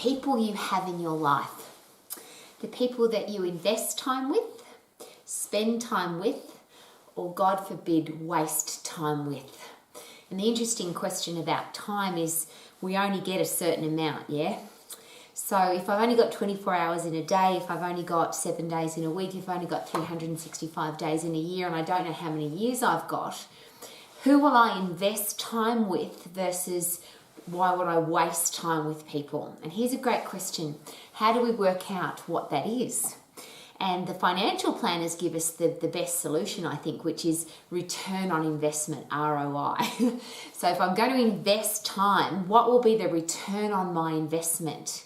people you have in your life, the people that you invest time with, spend time with, or God forbid, waste time with. And the interesting question about time is we only get a certain amount, yeah? So if I've only got 24 hours in a day, if I've only got 7 days in a week, if I've only got 365 days in a year, and I don't know how many years I've got, who will I invest time with versus why would I waste time with people? And here's a great question. How do we work out what that is? And the financial planners give us the best solution, I think, which is return on investment, ROI. So if I'm going to invest time, what will be the return on my investment?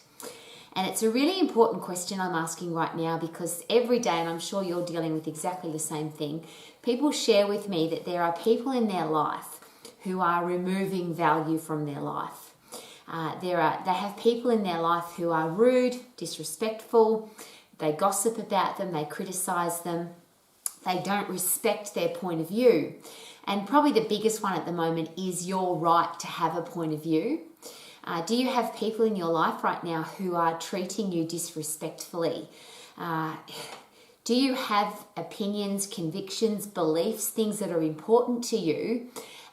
And it's a really important question I'm asking right now, because every day, and I'm sure you're dealing with exactly the same thing, people share with me that there are people in their life who are removing value from their life. They have people in their life who are rude, disrespectful, they gossip about them, they criticize them, they don't respect their point of view. And probably the biggest one at the moment is your right to have a point of view. Do you have people in your life right now who are treating you disrespectfully? Do you have opinions, convictions, beliefs, things that are important to you?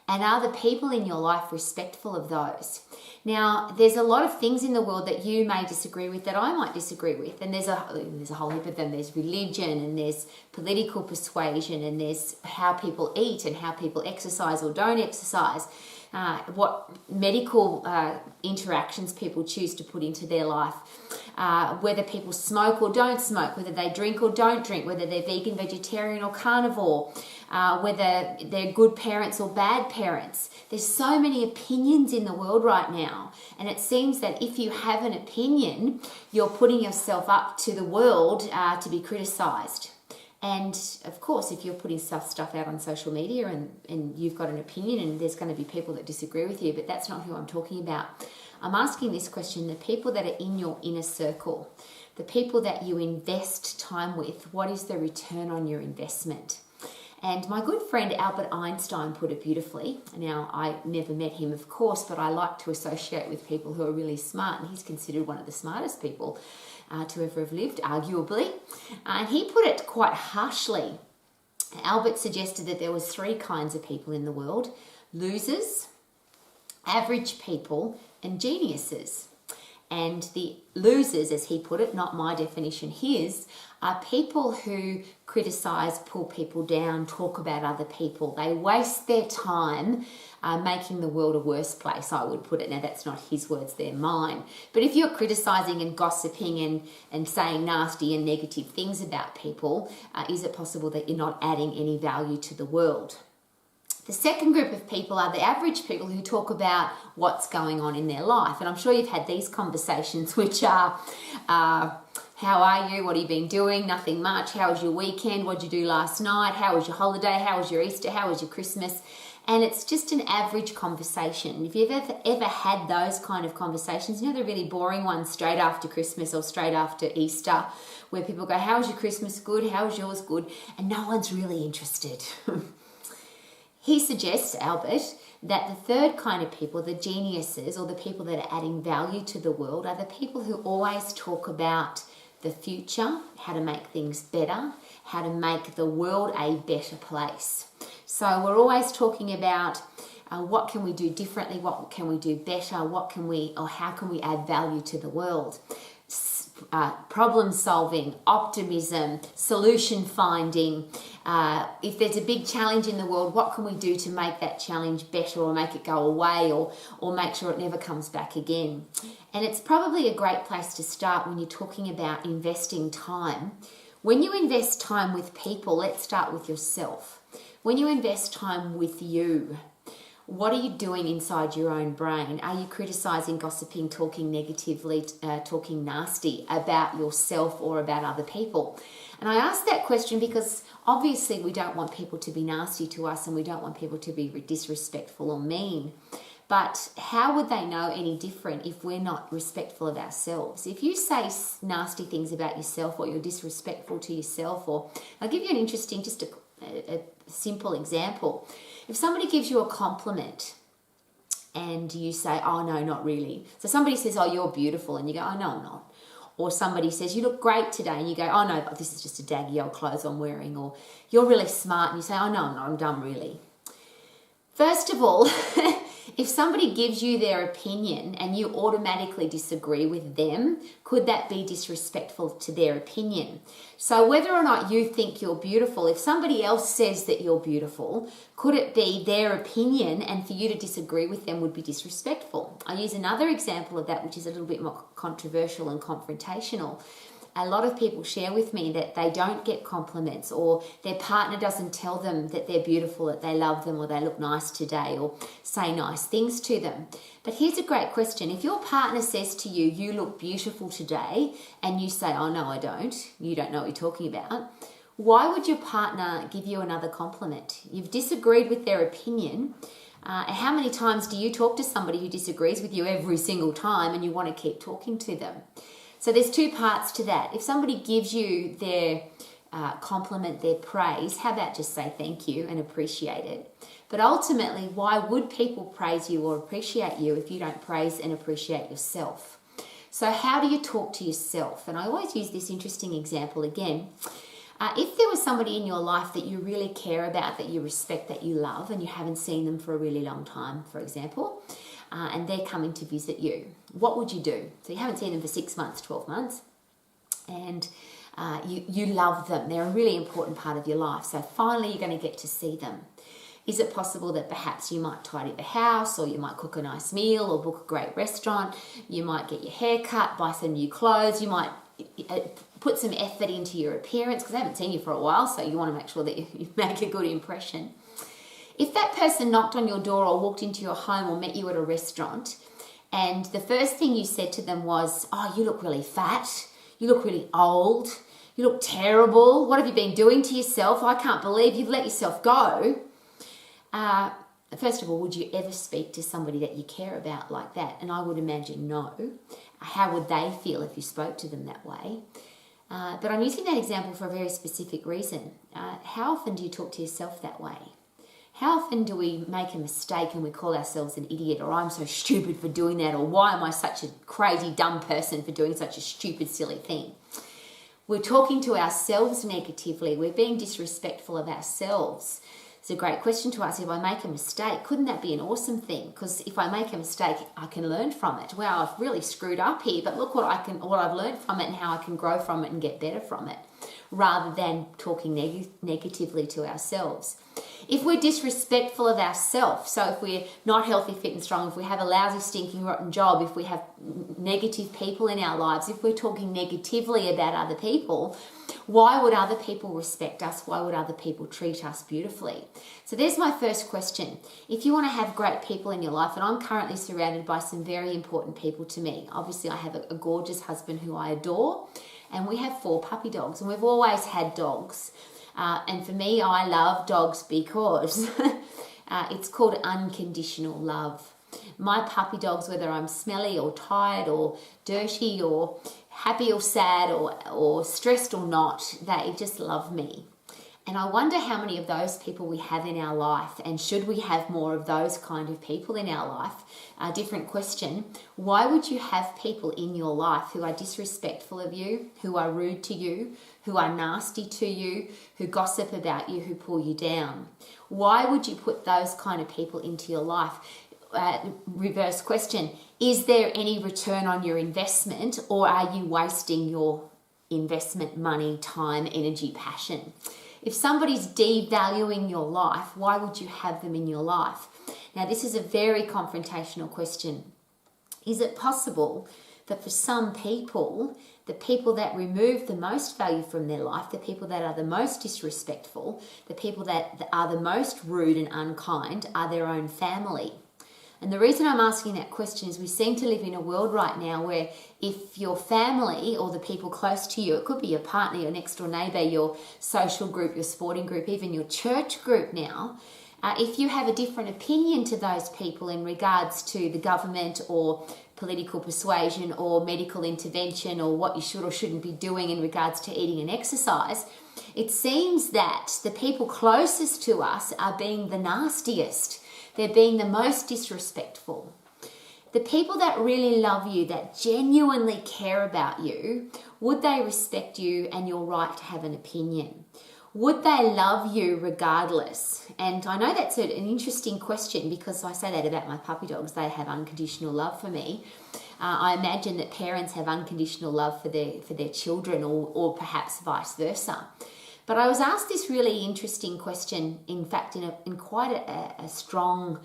And are the people in your life respectful of those? Now, there's a lot of things in the world that you may disagree with that I might disagree with. And there's a whole heap of them. There's religion, and there's political persuasion, and there's how people eat and how people exercise or don't exercise. What medical interactions people choose to put into their life, whether people smoke or don't smoke, whether they drink or don't drink, whether they're vegan, vegetarian or carnivore, whether they're good parents or bad parents. There's so many opinions in the world right now, and it seems that if you have an opinion, you're putting yourself up to the world to be criticised. And of course, if you're putting stuff out on social media and you've got an opinion, and there's going to be people that disagree with you, but that's not who I'm talking about. I'm asking this question: the people that are in your inner circle, the people that you invest time with, what is the return on your investment? And my good friend Albert Einstein put it beautifully. Now, I never met him, of course, but I like to associate with people who are really smart, and he's considered one of the smartest people to ever have lived, arguably. And he put it quite harshly. Albert suggested that there was 3 kinds of people in the world: losers, average people, and geniuses. And the losers, as he put it, not my definition, his, are people who criticize, pull people down, talk about other people. They waste their time making the world a worse place, I would put it. Now, that's not his words, they're mine. But if you're criticizing and gossiping and saying nasty and negative things about people, is it possible that you're not adding any value to the world? The second group of people are the average people who talk about what's going on in their life. And I'm sure you've had these conversations, which are, how are you? What have you been doing? Nothing much. How was your weekend? What did you do last night? How was your holiday? How was your Easter? How was your Christmas? And it's just an average conversation. If you've ever had those kind of conversations, you know, the really boring ones straight after Christmas or straight after Easter, where people go, how was your Christmas? Good. How was yours? Good. And no one's really interested. He suggests, Albert, that the third kind of people, the geniuses, or the people that are adding value to the world, are the people who always talk about the future, how to make things better, how to make the world a better place. So we're always talking about what can we do differently, what can we do better, how can we add value to the world. Problem solving, optimism, solution finding. If there's a big challenge in the world, what can we do to make that challenge better, or make it go away, or make sure it never comes back again? And it's probably a great place to start when you're talking about investing time. When you invest time with people, let's start with yourself. When you invest time with you, what are you doing inside your own brain? Are you criticizing, gossiping, talking negatively, talking nasty about yourself or about other people? And I ask that question because obviously we don't want people to be nasty to us, and we don't want people to be disrespectful or mean. But how would they know any different if we're not respectful of ourselves? If you say nasty things about yourself, or you're disrespectful to yourself, or I'll give you an interesting, just a simple example. If somebody gives you a compliment and you say, oh, no, not really. So somebody says, oh, you're beautiful, and you go, oh, no, I'm not. Or somebody says, you look great today, and you go, oh, no, this is just a daggy old clothes I'm wearing. Or you're really smart, and you say, oh, no, I'm dumb, really. First of all, if somebody gives you their opinion and you automatically disagree with them, could that be disrespectful to their opinion? So whether or not you think you're beautiful, if somebody else says that you're beautiful, could it be their opinion and for you to disagree with them would be disrespectful? I use another example of that, which is a little bit more controversial and confrontational. A lot of people share with me that they don't get compliments, or their partner doesn't tell them that they're beautiful, that they love them, or they look nice today, or say nice things to them. But here's a great question. If your partner says to you, you look beautiful today, and you say, oh, no, I don't, you don't know what you're talking about, why would your partner give you another compliment? You've disagreed with their opinion. How many times do you talk to somebody who disagrees with you every single time and you want to keep talking to them? So there's two parts to that. If somebody gives you their compliment, their praise, how about just say thank you and appreciate it? But ultimately, why would people praise you or appreciate you if you don't praise and appreciate yourself? So how do you talk to yourself? And I always use this interesting example again. If there was somebody in your life that you really care about, that you respect, that you love, and you haven't seen them for a really long time, for example, and they're coming to visit you, what would you do? So you haven't seen them for 6 months, 12 months, and you love them. They're a really important part of your life. So finally you're going to get to see them. Is it possible that perhaps you might tidy the house, or you might cook a nice meal, or book a great restaurant? You might get your hair cut, buy some new clothes. You might put some effort into your appearance because they haven't seen you for a while, so you want to make sure that you make a good impression. If that person knocked on your door or walked into your home or met you at a restaurant, and the first thing you said to them was, oh, you look really fat, you look really old, you look terrible, what have you been doing to yourself? I can't believe you've let yourself go. First of all, would you ever speak to somebody that you care about like that? And I would imagine no. How would they feel if you spoke to them that way? But I'm using that example for a very specific reason. How often do you talk to yourself that way? How often do we make a mistake and we call ourselves an idiot, or I'm so stupid for doing that, or why am I such a crazy, dumb person for doing such a stupid, silly thing? We're talking to ourselves negatively. We're being disrespectful of ourselves. It's a great question to ask. If I make a mistake, couldn't that be an awesome thing? Because if I make a mistake, I can learn from it. Wow, I've really screwed up here, but look what I've learned from it and how I can grow from it and get better from it, rather than talking negatively to ourselves. If we're disrespectful of ourselves, so if we're not healthy, fit and strong, if we have a lousy, stinking, rotten job, if we have negative people in our lives, if we're talking negatively about other people, why would other people respect us? Why would other people treat us beautifully? So there's my first question. If you want to have great people in your life, and I'm currently surrounded by some very important people to me. Obviously, I have a gorgeous husband who I adore, and we have 4 puppy dogs, and we've always had dogs. And for me, I love dogs because it's called unconditional love. My puppy dogs, whether I'm smelly or tired or dirty or happy or sad or stressed or not, they just love me. And I wonder how many of those people we have in our life, and should we have more of those kind of people in our life? A different question. Why would you have people in your life who are disrespectful of you, who are rude to you, who are nasty to you, who gossip about you, who pull you down? Why would you put those kind of people into your life? Reverse question. Is there any return on your investment, or are you wasting your investment money, time, energy, passion? If somebody's devaluing your life, why would you have them in your life? Now, this is a very confrontational question. Is it possible that for some people, the people that remove the most value from their life, the people that are the most disrespectful, the people that are the most rude and unkind are their own family? And the reason I'm asking that question is we seem to live in a world right now where if your family or the people close to you, it could be your partner, your next door neighbour, your social group, your sporting group, even your church group now, if you have a different opinion to those people in regards to the government or political persuasion or medical intervention or what you should or shouldn't be doing in regards to eating and exercise, it seems that the people closest to us are being the nastiest. they're being the most disrespectful. The people that really love you, that genuinely care about you, would they respect you and your right to have an opinion? Would they love you regardless? And I know that's an interesting question, because I say that about my puppy dogs. They have unconditional love for me. I imagine that parents have unconditional love for their children, or perhaps vice versa. But I was asked this really interesting question, in fact, in quite a strong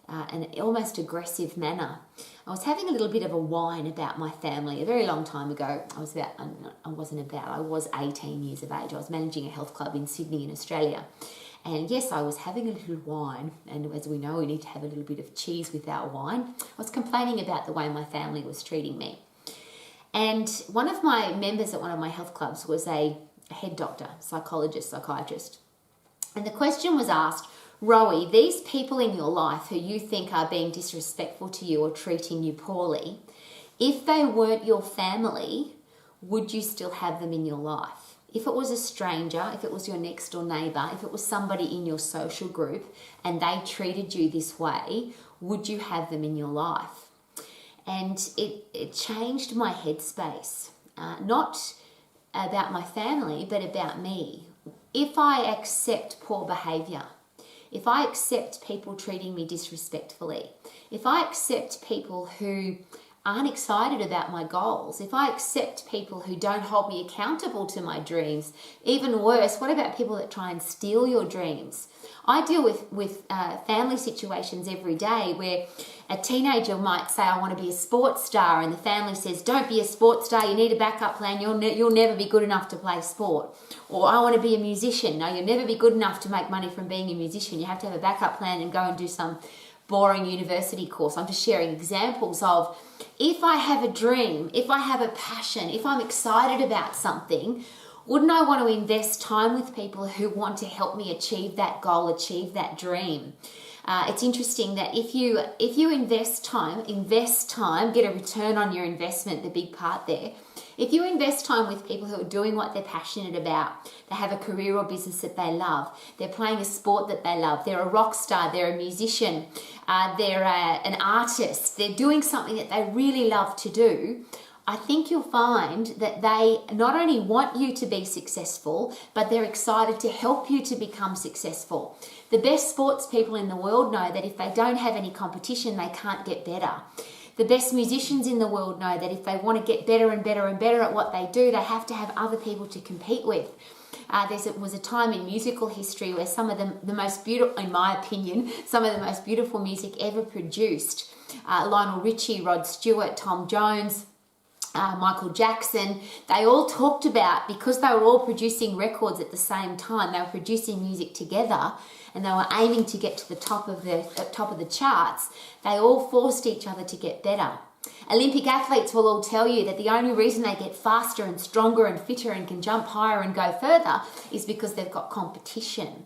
and almost aggressive manner. I was having a little bit of a whine about my family a very long time ago. I was 18 years of age. I was managing a health club in Sydney in Australia. And yes, I was having a little whine. And as we know, we need to have a little bit of cheese with our wine. I was complaining about the way my family was treating me. And one of my members at one of my health clubs was a head doctor, psychologist, psychiatrist. And the question was asked, Rowie, these people in your life who you think are being disrespectful to you or treating you poorly, if they weren't your family, would you still have them in your life? If it was a stranger, if it was your next door neighbour, if it was somebody in your social group and they treated you this way, would you have them in your life? And it changed my headspace, not about my family, but about me. If I accept poor behaviour, if I accept people treating me disrespectfully, if I accept people who aren't excited about my goals, if I accept people who don't hold me accountable to my dreams, even worse, what about people that try and steal your dreams? I deal with family situations every day where a teenager might say, I want to be a sports star, and the family says, don't be a sports star, you need a backup plan, you'll never be good enough to play sport. Or I want to be a musician. No, you'll never be good enough to make money from being a musician. You have to have a backup plan and go and do some boring university course. I'm just sharing examples of, if I have a dream, if I have a passion, if I'm excited about something, wouldn't I want to invest time with people who want to help me achieve that goal, achieve that dream? It's interesting that if you invest time, get a return on your investment, the big part there. If you invest time with people who are doing what they're passionate about, they have a career or business that they love, they're playing a sport that they love, they're a rock star, they're a musician, they're an artist, they're doing something that they really love to do, I think you'll find that they not only want you to be successful, but they're excited to help you to become successful. The best sports people in the world know that if they don't have any competition, they can't get better. The best musicians in the world know that if they want to get better and better and better at what they do, they have to have other people to compete with. There was a time in musical history where some of the most beautiful, in my opinion, some of the most beautiful music ever produced, Lionel Richie, Rod Stewart, Tom Jones, Michael Jackson, they all talked about, because they were all producing records at the same time, they were producing music together, and they were aiming to get to the top of the charts, they all forced each other to get better. Olympic athletes will all tell you that the only reason they get faster and stronger and fitter and can jump higher and go further is because they've got competition.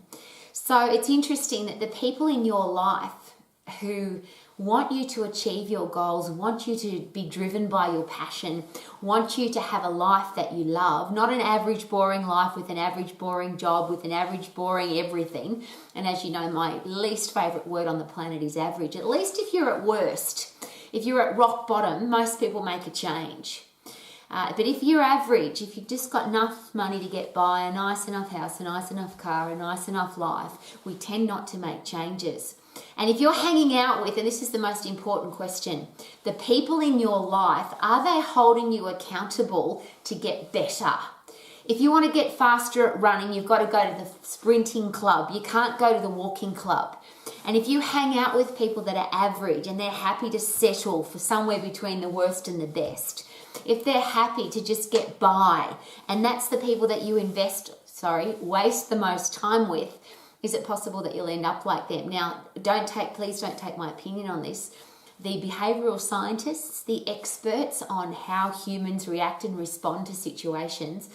So it's interesting that the people in your life who want you to achieve your goals, want you to be driven by your passion, want you to have a life that you love, not an average boring life with an average boring job, with an average boring everything. And as you know, my least favourite word on the planet is average. At least if you're at worst, if you're at rock bottom, most people make a change. But if you're average, if you've just got enough money to get by, a nice enough house, a nice enough car, a nice enough life, we tend not to make changes. And if you're hanging out with, and this is the most important question, the people in your life, are they holding you accountable to get better? If you want to get faster at running, you've got to go to the sprinting club. You can't go to the walking club. And if you hang out with people that are average and they're happy to settle for somewhere between the worst and the best, if they're happy to just get by, and that's the people that you waste the most time with, is it possible that you'll end up like them? Now, please don't take my opinion on this. The behavioural scientists, the experts on how humans react and respond to situations,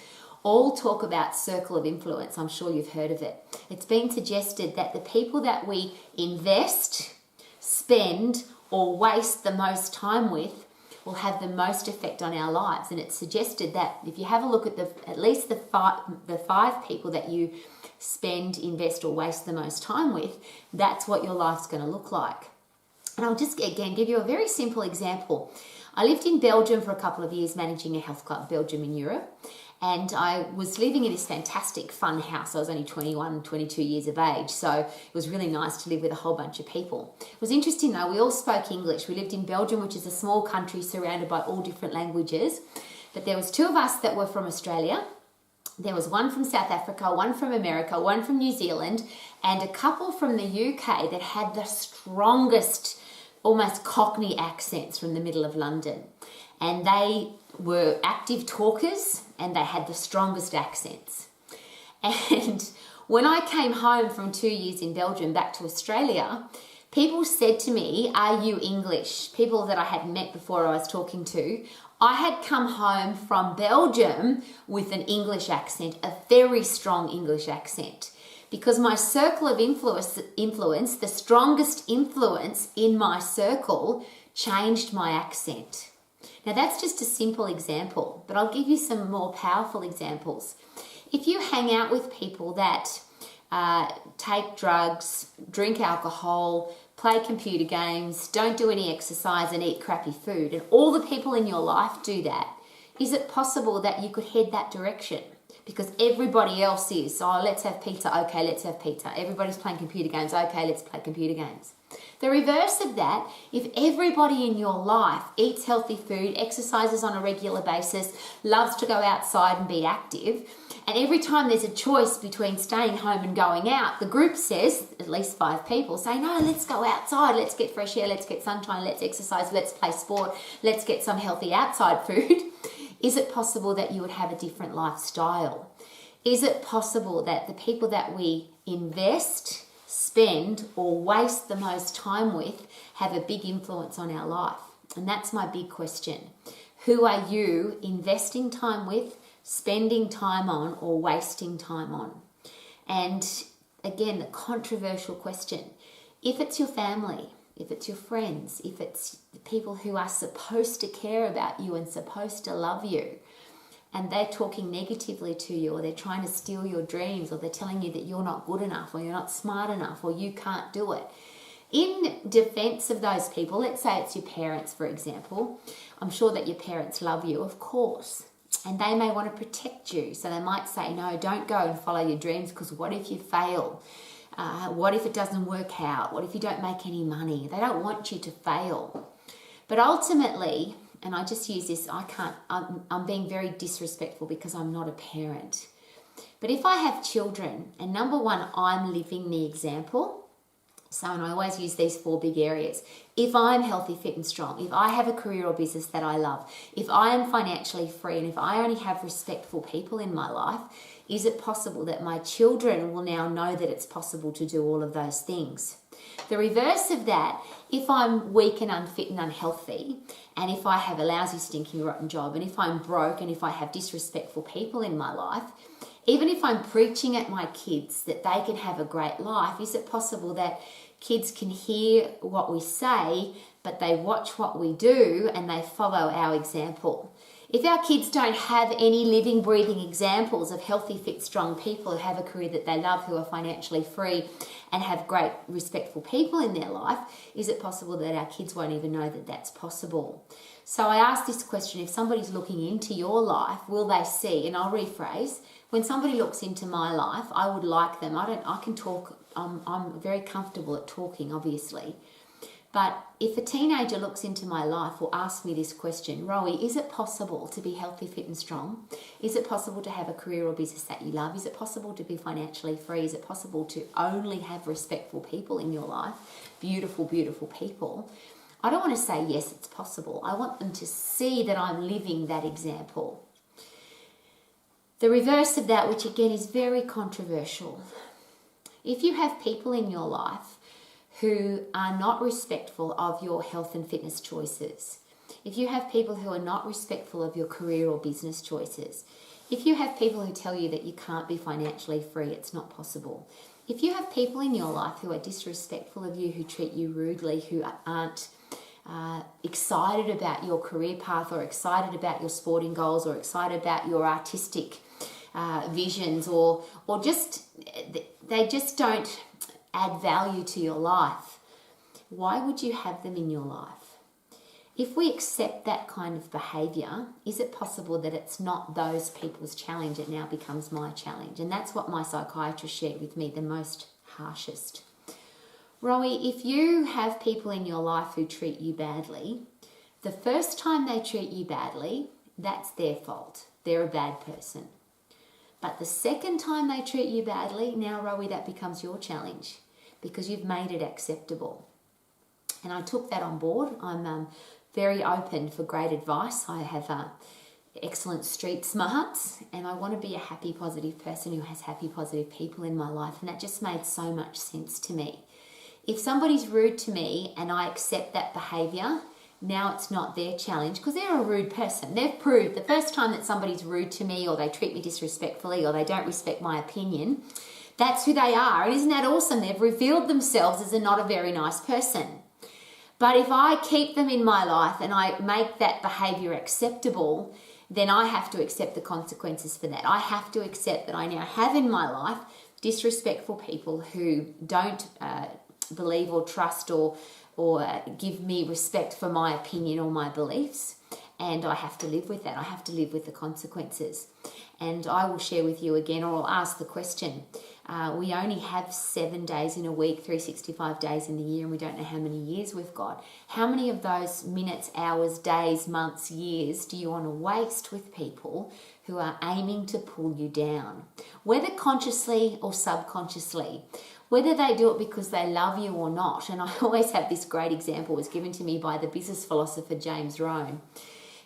all talk about circle of influence. I'm sure you've heard of it. It's been suggested that the people that we invest, spend, or waste the most time with will have the most effect on our lives. And it's suggested that if you have a look at at least the five people that you spend, invest, or waste the most time with, that's what your life's going to look like. And I'll just, again, give you a very simple example. I lived in Belgium for a couple of years, managing a health club, Belgium in Europe. And I was living in this fantastic fun house. I was only 21, 22 years of age. So it was really nice to live with a whole bunch of people. It was interesting though, we all spoke English. We lived in Belgium, which is a small country surrounded by all different languages. But there was two of us that were from Australia. There was one from South Africa, one from America, one from New Zealand, and a couple from the UK that had the strongest, almost Cockney accents from the middle of London. And they were active talkers and they had the strongest accents. And when I came home from 2 years in Belgium back to Australia, people said to me, "Are you English?" People that I had met before I was talking to. I had come home from Belgium with an English accent, a very strong English accent, because my circle of influence, the strongest influence in my circle, changed my accent. Now that's just a simple example, but I'll give you some more powerful examples. If you hang out with people that take drugs, drink alcohol, play computer games, don't do any exercise and eat crappy food, and all the people in your life do that, is it possible that you could head that direction? Because everybody else is, "Oh, let's have pizza, okay, let's have pizza." Everybody's playing computer games, okay, let's play computer games. The reverse of that, if everybody in your life eats healthy food, exercises on a regular basis, loves to go outside and be active, and every time there's a choice between staying home and going out, the group says, at least 5 people say, "No, let's go outside, let's get fresh air, let's get sunshine, let's exercise, let's play sport, let's get some healthy outside food," is it possible that you would have a different lifestyle? Is it possible that the people that we invest, spend, or waste the most time with have a big influence on our life? And that's my big question. Who are you investing time with, spending time on, or wasting time on? And again, the controversial question. If it's your family, if it's your friends, if it's the people who are supposed to care about you and supposed to love you, and they're talking negatively to you, or they're trying to steal your dreams, or they're telling you that you're not good enough, or you're not smart enough, or you can't do it. In defense of those people, let's say it's your parents, for example. I'm sure that your parents love you, of course, and they may want to protect you. So they might say, "No, don't go and follow your dreams, because what if you fail? What if it doesn't work out? What if you don't make any money?" They don't want you to fail. But ultimately, and I just use this, I'm being very disrespectful because I'm not a parent. But if I have children, and number one, I'm living the example. So, and I always use these 4 big areas. If I'm healthy, fit and strong, if I have a career or business that I love, if I am financially free, and if I only have respectful people in my life, is it possible that my children will now know that it's possible to do all of those things? The reverse of that, if I'm weak and unfit and unhealthy, and if I have a lousy, stinking, rotten job, and if I'm broke, and if I have disrespectful people in my life, even if I'm preaching at my kids that they can have a great life, is it possible that kids can hear what we say, but they watch what we do and they follow our example? If our kids don't have any living, breathing examples of healthy, fit, strong people who have a career that they love, who are financially free and have great, respectful people in their life, is it possible that our kids won't even know that that's possible? So I ask this question: if somebody's looking into your life, will they see? And I'll rephrase: when somebody looks into my life, I would like them. I can talk. I'm very comfortable at talking, obviously. But if a teenager looks into my life or asks me this question, "Rowie, is it possible to be healthy, fit and strong? Is it possible to have a career or business that you love? Is it possible to be financially free? Is it possible to only have respectful people in your life? Beautiful, beautiful people." I don't want to say, yes, it's possible. I want them to see that I'm living that example. The reverse of that, which again is very controversial, if you have people in your life who are not respectful of your health and fitness choices, if you have people who are not respectful of your career or business choices, if you have people who tell you that you can't be financially free, it's not possible, if you have people in your life who are disrespectful of you, who treat you rudely, who aren't excited about your career path, or excited about your sporting goals, or excited about your artistic visions, or just they just don't add value to your life, why would you have them in your life? If we accept that kind of behaviour, is it possible that it's not those people's challenge, it now becomes my challenge? And that's what my psychiatrist shared with me the most harshest. Rowie, if you have people in your life who treat you badly, the first time they treat you badly, that's their fault. They're a bad person. But the second time they treat you badly, now, Rowie, that becomes your challenge because you've made it acceptable. And I took that on board. I'm very open for great advice. I have excellent street smarts, and I want to be a happy, positive person who has happy, positive people in my life. And that just made so much sense to me. If somebody's rude to me and I accept that behaviour, now it's not their challenge because they're a rude person. They've proved the first time that somebody's rude to me, or they treat me disrespectfully, or they don't respect my opinion, that's who they are. And isn't that awesome? They've revealed themselves as not a very nice person. But if I keep them in my life and I make that behaviour acceptable, then I have to accept the consequences for that. I have to accept that I now have in my life disrespectful people who don't believe or trust or give me respect for my opinion or my beliefs, and I have to live with that. I have to live with the consequences. And I will share with you again, or I'll ask the question. We only have 7 days in a week, 365 days in the year, and we don't know how many years we've got. How many of those minutes, hours, days, months, years do you want to waste with people who are aiming to pull you down, whether consciously or subconsciously? Whether they do it because they love you or not. And I always have this great example, was given to me by the business philosopher James Rowe.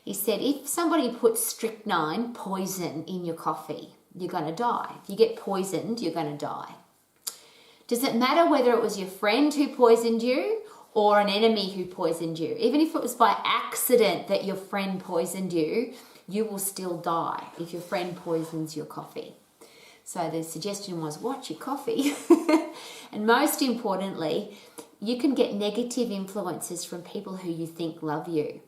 He said, if somebody puts strychnine, poison, in your coffee, you're going to die. If you get poisoned, you're going to die. Does it matter whether it was your friend who poisoned you or an enemy who poisoned you? Even if it was by accident that your friend poisoned you, you will still die if your friend poisons your coffee. So the suggestion was, watch your coffee. And most importantly, you can get negative influences from people who you think love you.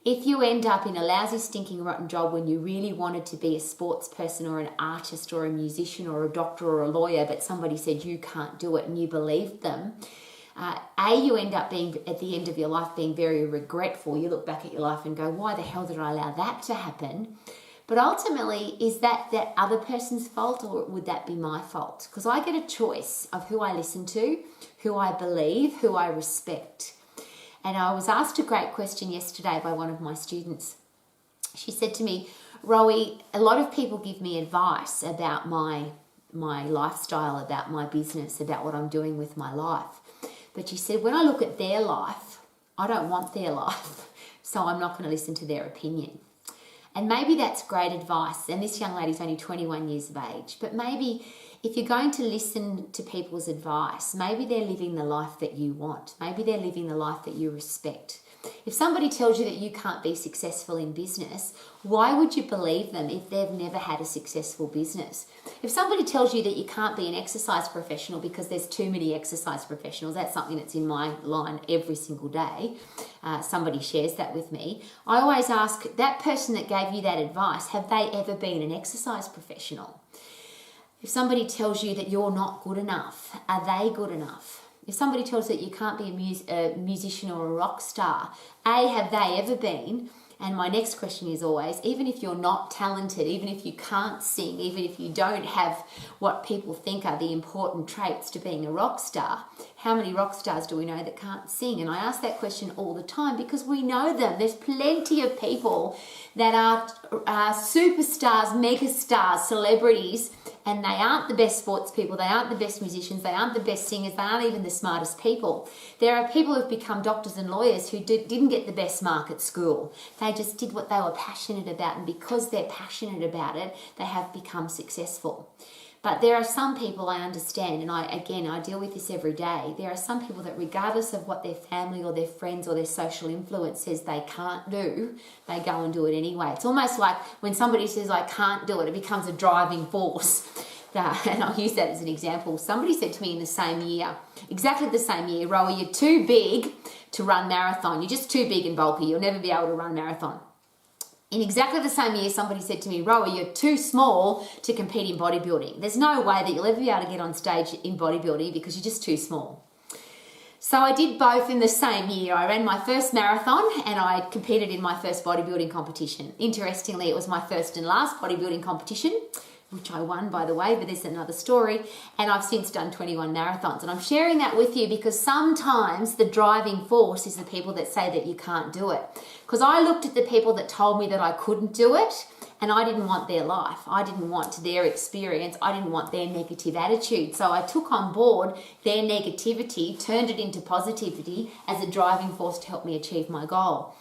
If you end up in a lousy, stinking, rotten job when you really wanted to be a sports person or an artist or a musician or a doctor or a lawyer, but somebody said you can't do it and you believed them, you end up being, at the end of your life, being very regretful. You look back at your life and go, why the hell did I allow that to happen? But ultimately, is that other person's fault, or would that be my fault? Because I get a choice of who I listen to, who I believe, who I respect. And I was asked a great question yesterday by one of my students. She said to me, Rowie, a lot of people give me advice about my lifestyle, about my business, about what I'm doing with my life. But she said, when I look at their life, I don't want their life, so I'm not going to listen to their opinion. And maybe that's great advice. And this young lady's only 21 years of age. But maybe if you're going to listen to people's advice, maybe they're living the life that you want. Maybe they're living the life that you respect. If somebody tells you that you can't be successful in business, why would you believe them if they've never had a successful business? If somebody tells you that you can't be an exercise professional because there's too many exercise professionals, that's something that's in my line every single day. Somebody shares that with me. I always ask, that person that gave you that advice, have they ever been an exercise professional? If somebody tells you that you're not good enough, are they good enough? If somebody tells you that you can't be a musician or a rock star, have they ever been? And my next question is always, even if you're not talented, even if you can't sing, even if you don't have what people think are the important traits to being a rock star, how many rock stars do we know that can't sing? And I ask that question all the time because we know them. There's plenty of people that are superstars, megastars, celebrities, and they aren't the best sports people, they aren't the best musicians, they aren't the best singers, they aren't even the smartest people. There are people who've become doctors and lawyers who didn't get the best mark at school. They just did what they were passionate about, and because they're passionate about it, they have become successful. But there are some people, I understand, and I deal with this every day. There are some people that regardless of what their family or their friends or their social influence says they can't do, they go and do it anyway. It's almost like when somebody says, I can't do it, it becomes a driving force. And I'll use that as an example. Somebody said to me in the same year, exactly the same year, Rowie, you're too big to run marathon. You're just too big and bulky. You'll never be able to run a marathon. In exactly the same year, somebody said to me, Rowie, you're too small to compete in bodybuilding. There's no way that you'll ever be able to get on stage in bodybuilding because you're just too small. So I did both in the same year. I ran my first marathon and I competed in my first bodybuilding competition. Interestingly, it was my first and last bodybuilding competition, which I won, by the way, but there's another story. And I've since done 21 marathons. And I'm sharing that with you because sometimes the driving force is the people that say that you can't do it. Because I looked at the people that told me that I couldn't do it, and I didn't want their life. I didn't want their experience. I didn't want their negative attitude. So I took on board their negativity, turned it into positivity as a driving force to help me achieve my goal.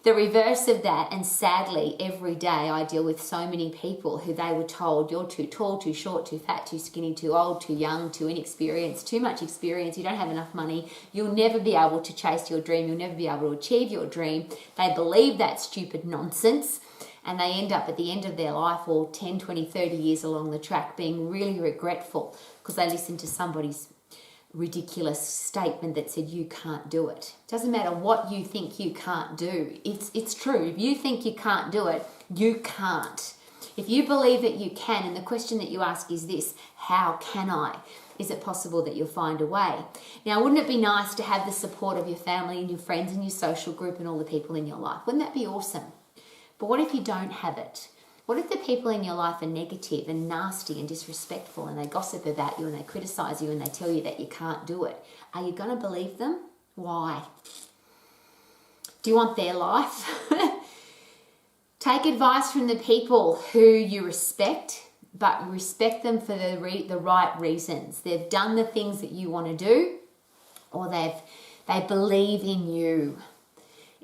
The reverse of that, and sadly, every day I deal with so many people who they were told, you're too tall, too short, too fat, too skinny, too old, too young, too inexperienced, too much experience, you don't have enough money, you'll never be able to chase your dream, you'll never be able to achieve your dream. They believe that stupid nonsense, and they end up at the end of their life, or 10, 20, 30 years along the track, being really regretful because they listened to somebody's ridiculous statement that said you can't do it. Doesn't matter what you think you can't do. It's true. If you think you can't do it, you can't. If you believe that you can, and the question that you ask is this, how can I? Is it possible that you'll find a way? Now, wouldn't it be nice to have the support of your family and your friends and your social group and all the people in your life? Wouldn't that be awesome? But what if you don't have it? What if the people in your life are negative and nasty and disrespectful and they gossip about you and they criticize you and they tell you that you can't do it? Are you going to believe them? Why? Do you want their life? Take advice from the people who you respect, but respect them for the right reasons. They've done the things that you want to do, or they believe in you.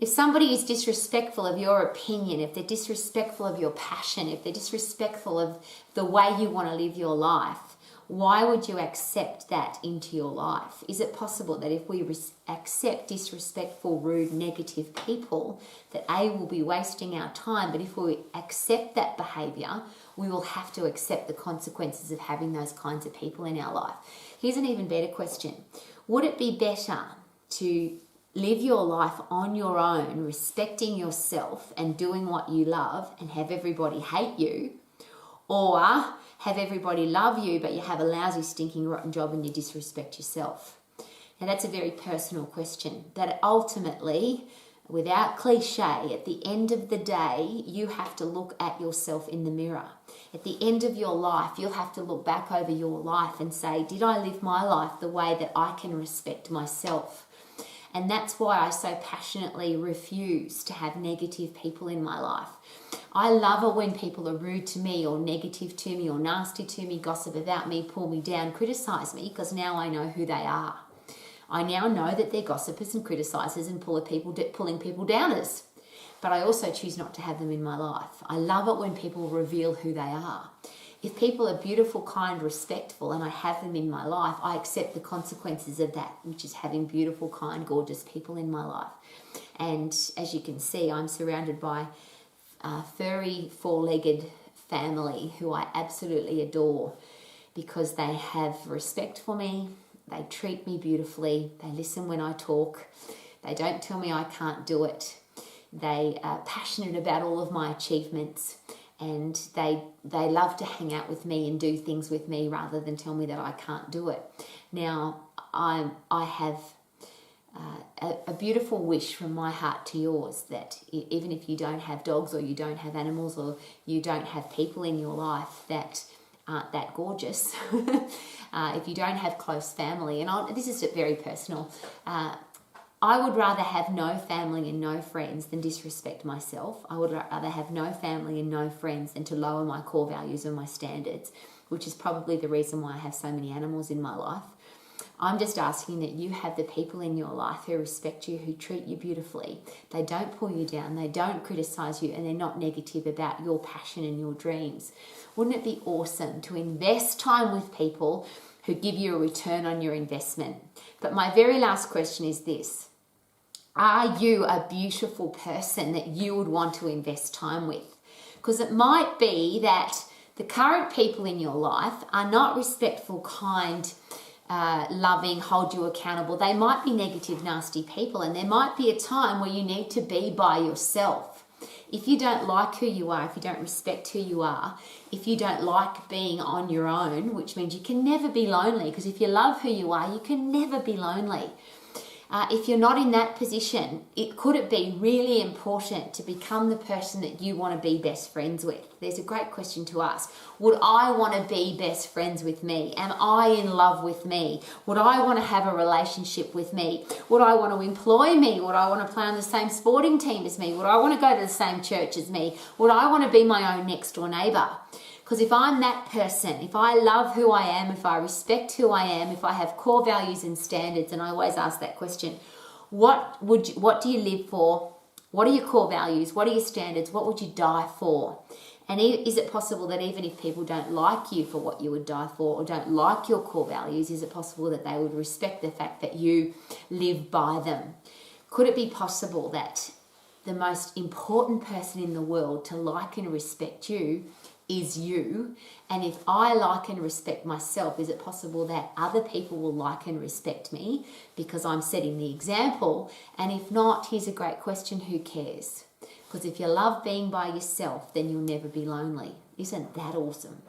If somebody is disrespectful of your opinion, if they're disrespectful of your passion, if they're disrespectful of the way you want to live your life, why would you accept that into your life? Is it possible that if we accept disrespectful, rude, negative people, that A, will be wasting our time, but if we accept that behavior, we will have to accept the consequences of having those kinds of people in our life? Here's an even better question. Would it be better to live your life on your own, respecting yourself and doing what you love, and have everybody hate you, or have everybody love you but you have a lousy, stinking, rotten job and you disrespect yourself? Now, that's a very personal question that ultimately, without cliche, at the end of the day, you have to look at yourself in the mirror. At the end of your life, you'll have to look back over your life and say, did I live my life the way that I can respect myself? And that's why I so passionately refuse to have negative people in my life. I love it when people are rude to me or negative to me or nasty to me, gossip about me, pull me down, criticize me, because now I know who they are. I now know that they're gossipers and criticizers and pulling people downers. But I also choose not to have them in my life. I love it when people reveal who they are. If people are beautiful, kind, respectful, and I have them in my life, I accept the consequences of that, which is having beautiful, kind, gorgeous people in my life. And as you can see, I'm surrounded by a furry, four-legged family who I absolutely adore because they have respect for me, they treat me beautifully, they listen when I talk, they don't tell me I can't do it, they are passionate about all of my achievements, and they love to hang out with me and do things with me rather than tell me that I can't do it. Now, I have a beautiful wish from my heart to yours that even if you don't have dogs or you don't have animals or you don't have people in your life that aren't that gorgeous, if you don't have close family, and this is very personal, I would rather have no family and no friends than disrespect myself. I would rather have no family and no friends than to lower my core values and my standards, which is probably the reason why I have so many animals in my life. I'm just asking that you have the people in your life who respect you, who treat you beautifully. They don't pull you down, they don't criticize you, and they're not negative about your passion and your dreams. Wouldn't it be awesome to invest time with people who give you a return on your investment? But my very last question is this. Are you a beautiful person that you would want to invest time with? Because it might be that the current people in your life are not respectful, kind, loving, hold you accountable. They might be negative, nasty people, and there might be a time where you need to be by yourself. If you don't like who you are, if you don't respect who you are, if you don't like being on your own, which means you can never be lonely, because if you love who you are, you can never be lonely. If you're not in that position, could it be really important to become the person that you want to be best friends with? There's a great question to ask. Would I want to be best friends with me? Am I in love with me? Would I want to have a relationship with me? Would I want to employ me? Would I want to play on the same sporting team as me? Would I want to go to the same church as me? Would I want to be my own next door neighbour? Because if I'm that person, if I love who I am, if I respect who I am, if I have core values and standards, and I always ask that question, what do you live for? What are your core values? What are your standards? What would you die for? And is it possible that even if people don't like you for what you would die for, or don't like your core values, is it possible that they would respect the fact that you live by them? Could it be possible that the most important person in the world to like and respect you is you? And if I like and respect myself, is it possible that other people will like and respect me because I'm setting the example? And if not, here's a great question: who cares? Because if you love being by yourself, then you'll never be lonely. Isn't that awesome?